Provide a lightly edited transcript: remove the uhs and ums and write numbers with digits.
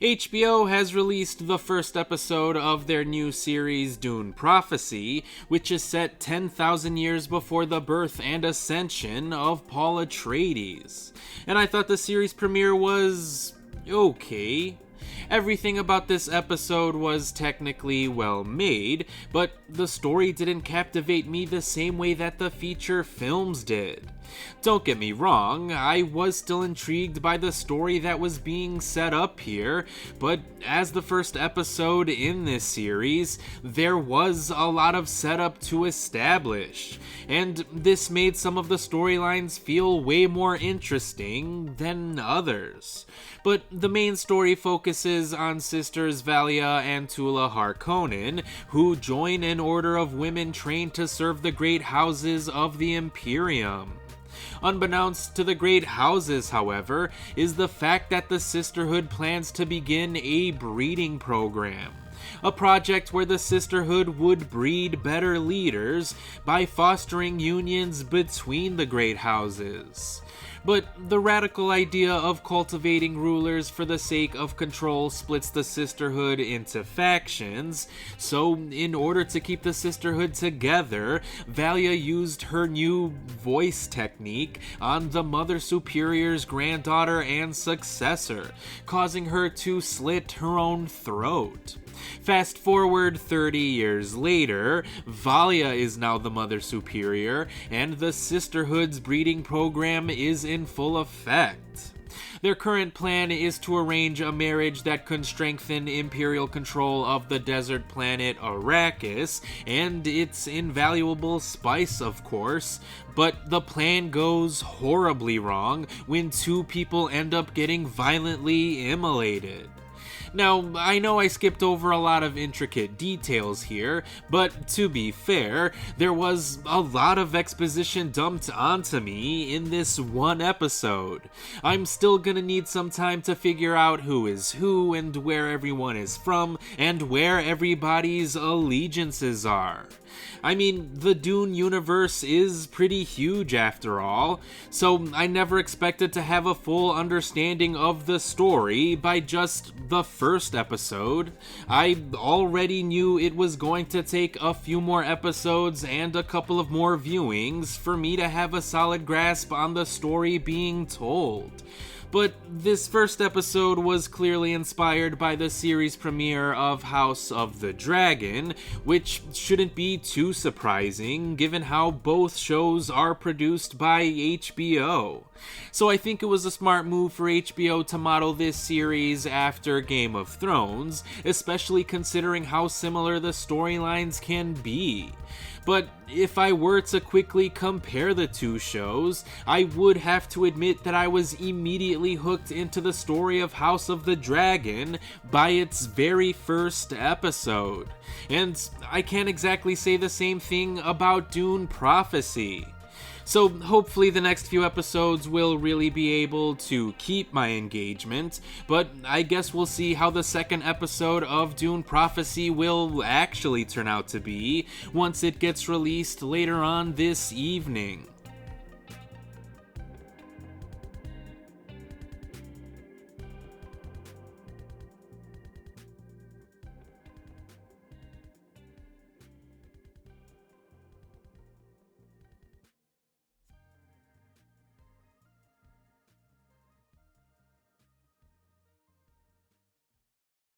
HBO has released the first episode of their new series Dune Prophecy, which is set 10,000 years before the birth and ascension of Paul Atreides. And I thought the series premiere was okay. Everything about this episode was technically well made, but the story didn't captivate me the same way that the feature films did. Don't get me wrong, I was still intrigued by the story that was being set up here, but as the first episode in this series, there was a lot of setup to establish, and this made some of the storylines feel way more interesting than others. But the main story focuses on sisters Valia and Tula Harkonnen, who join an order of women trained to serve the great houses of the Imperium. Unbeknownst to the great houses, however, is the fact that the Sisterhood plans to begin a breeding program. A project where the Sisterhood would breed better leaders by fostering unions between the great houses. But the radical idea of cultivating rulers for the sake of control splits the Sisterhood into factions, so in order to keep the Sisterhood together, Valia used her new voice technique on the Mother Superior's granddaughter and successor, causing her to slit her own throat. Fast forward 30 years later, Valia is now the Mother Superior, and the Sisterhood's breeding program is in full effect. Their current plan is to arrange a marriage that could strengthen Imperial control of the desert planet Arrakis, and its invaluable spice, of course, but the plan goes horribly wrong when two people end up getting violently immolated. Now, I know I skipped over a lot of intricate details here, but to be fair, there was a lot of exposition dumped onto me in this one episode. I'm still gonna need some time to figure out who is who and where everyone is from and where everybody's allegiances are. I mean, the Dune universe is pretty huge after all, so I never expected to have a full understanding of the story by just the first episode. I already knew it was going to take a few more episodes and a couple of more viewings for me to have a solid grasp on the story being told. But this first episode was clearly inspired by the series premiere of House of the Dragon, which shouldn't be too surprising given how both shows are produced by HBO. So I think it was a smart move for HBO to model this series after Game of Thrones, especially considering how similar the storylines can be. But if I were to quickly compare the two shows, I would have to admit that I was immediately hooked into the story of House of the Dragon by its very first episode. And I can't exactly say the same thing about Dune Prophecy. So hopefully the next few episodes will really be able to keep my engagement, but I guess we'll see how the second episode of Dune Prophecy will actually turn out to be once it gets released later on this evening.